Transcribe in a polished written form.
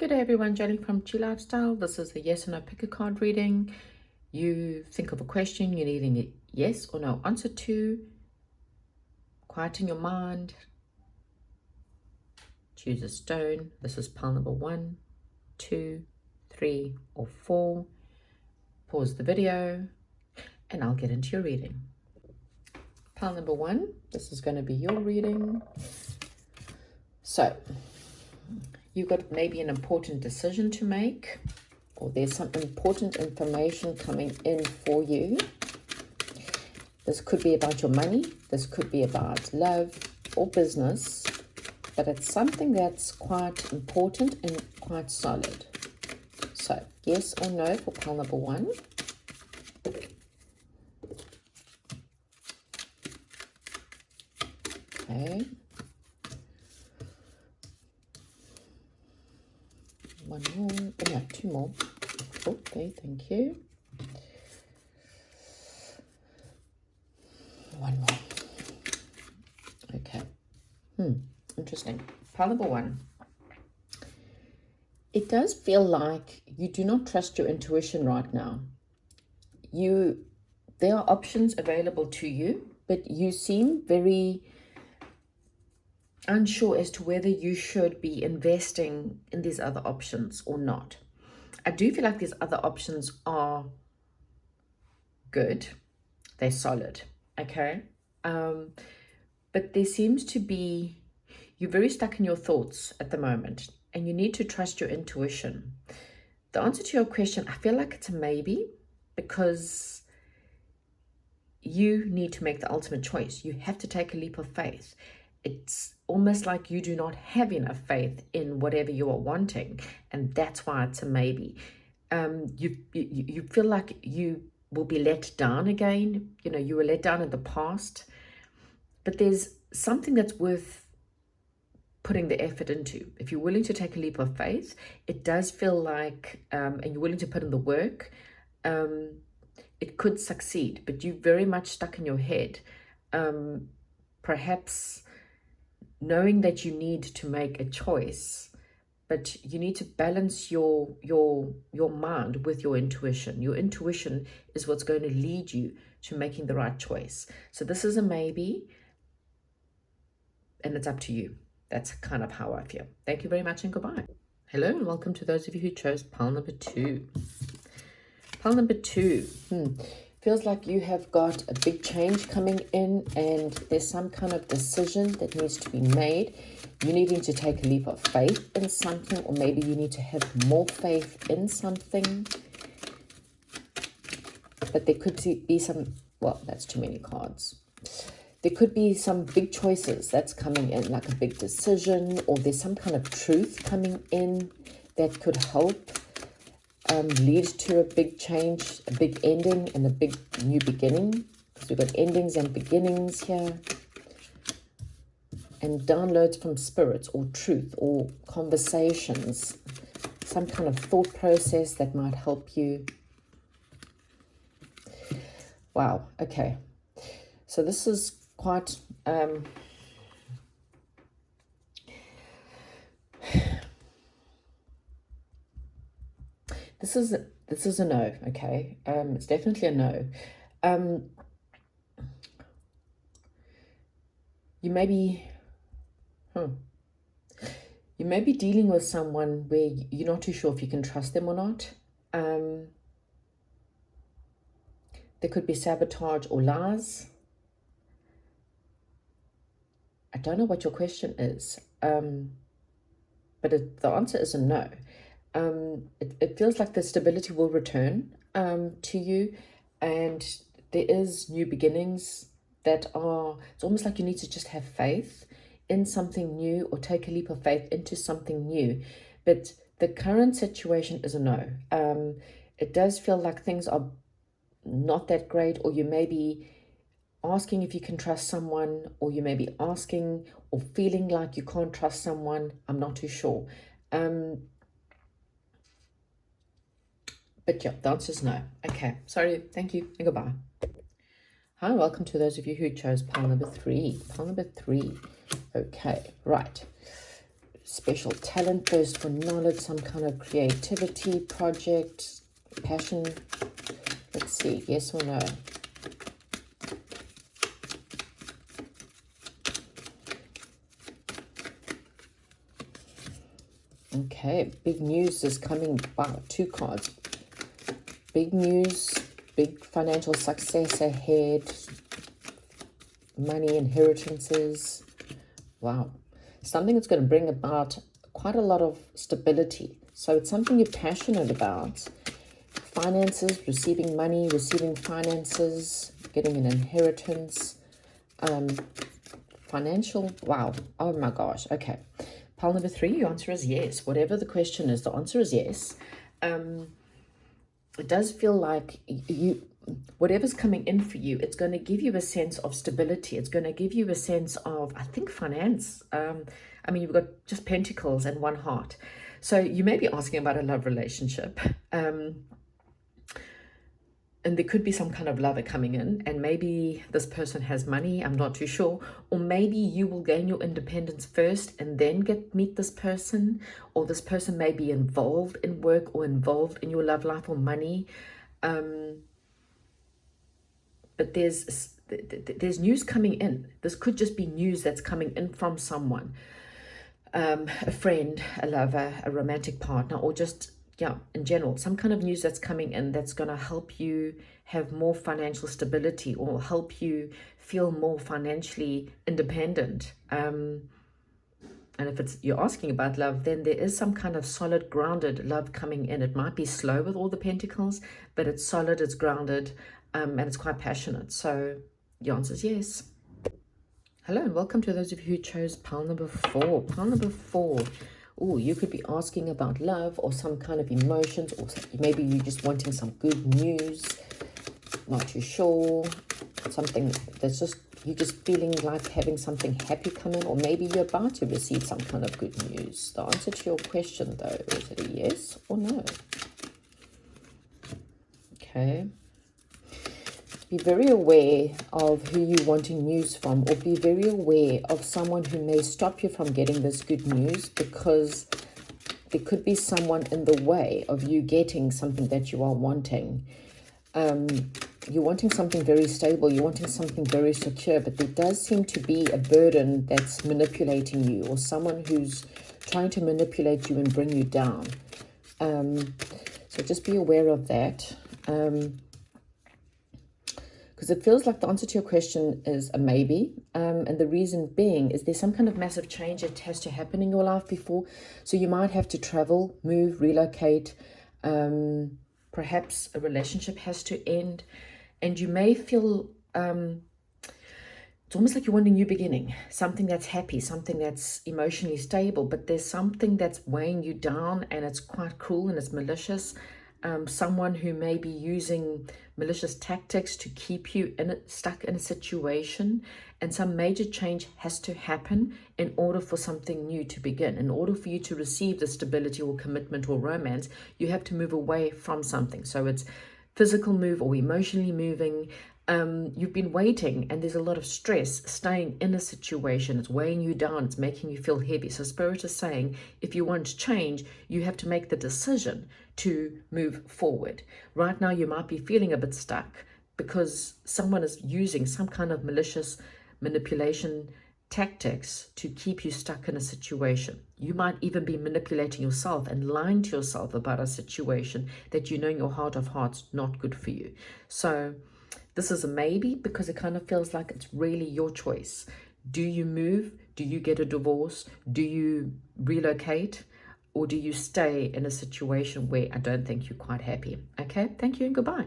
Good day everyone, Jenny from Chi Lifestyle. This is a yes or no pick a card reading. You think of a question you're needing a yes or no answer to. Quieten your mind. Choose a stone. This is pile number 1, 2, 3, or 4. Pause the video and I'll get into your reading. Pile number 1, this is going to be your reading. So, you've got maybe an important decision to make, or there's some important information coming in for you. This could be about your money, this could be about love or business, but it's something that's quite important and quite solid. So, yes or no for pile number 1. Okay. One more, no, 2 more. Okay, thank you. One more. Okay. Interesting. Pile number 1. It does feel like you do not trust your intuition right now. There are options available to you, but you seem very unsure as to whether you should be investing in these other options or not. I do feel like these other options are good. They're solid, okay? But there seems to be, you're very stuck in your thoughts at the moment, and you need to trust your intuition. The answer to your question, I feel like it's a maybe, because you need to make the ultimate choice. You have to take a leap of faith. It's almost like you do not have enough faith in whatever you are wanting, and that's why it's a maybe. You feel like you will be let down again. You know, you were let down in the past, but there's something that's worth putting the effort into. If you're willing to take a leap of faith, it does feel like, and you're willing to put in the work, it could succeed, but you're very much stuck in your head. Perhaps knowing that you need to make a choice, but you need to balance your mind with your intuition. Your intuition is what's going to lead you to making the right choice. So this is a maybe, and it's up to you. That's kind of how I feel. Thank you very much and goodbye. Hello and welcome to those of you who chose pile number 2. Pile number 2. Feels like you have got a big change coming in, and there's some kind of decision that needs to be made. You needing to take a leap of faith in something, or maybe you need to have more faith in something. But there could be some, well, that's too many cards. There could be some big choices that's coming in, like a big decision, or there's some kind of truth coming in that could help lead to a big change, a big ending, and a big new beginning. Because we've got endings and beginnings here. And downloads from spirits, or truth, or conversations. Some kind of thought process that might help you. Wow, okay. So this is quite... This is a no, okay? It's definitely a no. You may be dealing with someone where you're not too sure if you can trust them or not. There could be sabotage or lies. I don't know what your question is, but the answer is a no. It feels like the stability will return to you, and there is new beginnings that are, it's almost like you need to just have faith in something new, or take a leap of faith into something new. But the current situation is a no. It does feel like things are not that great, or you may be asking if you can trust someone, or you may be asking or feeling like you can't trust someone. I'm not too sure. But yeah, the answer is no. Okay, sorry, thank you, and goodbye. Hi, welcome to those of you who chose pile number 3. Pile number 3. Okay, right. special talent, thirst for knowledge, some kind of creativity, project, passion. Let's see, yes or no. Okay, big news is coming. Wow, 2 cards. Big news, big financial success ahead, money, inheritances. Wow, something that's going to bring about quite a lot of stability. So it's something you're passionate about. Finances, receiving money, receiving finances, getting an inheritance, financial. Wow, oh my gosh. Okay, pile number 3, your answer is yes. Whatever the question is, the answer is yes. It does feel like whatever's coming in for you, it's going to give you a sense of stability. It's going to give you a sense of, I think, finance. I mean, you've got just pentacles and 1 heart. So you may be asking about a love relationship. And there could be some kind of lover coming in, and maybe this person has money, I'm not too sure. Or maybe you will gain your independence first and then meet this person, or this person may be involved in work or involved in your love life or money. But there's news coming in. This could just be news that's coming in from someone, a friend, a lover, a romantic partner, or just, yeah, in general, some kind of news that's coming in that's going to help you have more financial stability or help you feel more financially independent. And if you're asking about love, then there is some kind of solid, grounded love coming in. It might be slow with all the pentacles, but it's solid, it's grounded, and it's quite passionate. So the answer is yes. Hello and welcome to those of you who chose pile number 4. Pile number 4. Oh, you could be asking about love or some kind of emotions, or maybe you're just wanting some good news, not too sure, something that's just, you're just feeling like having something happy come in, or maybe you're about to receive some kind of good news. The answer to your question, though, is it a yes or no? Okay. Be very aware of who you're wanting news from, or be very aware of someone who may stop you from getting this good news, because there could be someone in the way of you getting something that you are wanting. You're wanting something very stable, you're wanting something very secure, but there does seem to be a burden that's manipulating you, or someone who's trying to manipulate you and bring you down. So just be aware of that. Because it feels like the answer to your question is a maybe. And the reason being is there's some kind of massive change that has to happen in your life before. So you might have to travel, move, relocate. Perhaps a relationship has to end. And you may feel, it's almost like you want a new beginning. Something that's happy, something that's emotionally stable. But there's something that's weighing you down, and it's quite cruel and it's malicious. Someone who may be using malicious tactics to keep you stuck in a situation, and some major change has to happen in order for something new to begin. In order for you to receive the stability or commitment or romance, you have to move away from something. So it's physical move or emotionally moving. You've been waiting, and there's a lot of stress staying in a situation. It's weighing you down, it's making you feel heavy. So Spirit is saying, if you want to change, you have to make the decision to move forward. Right now you might be feeling a bit stuck because someone is using some kind of malicious manipulation tactics to keep you stuck in a situation. You might even be manipulating yourself and lying to yourself about a situation that you know in your heart of hearts not good for you. So this is a maybe, because it kind of feels like it's really your choice. Do you move? Do you get a divorce? Do you relocate? Or do you stay in a situation where I don't think you're quite happy? Okay, thank you and goodbye.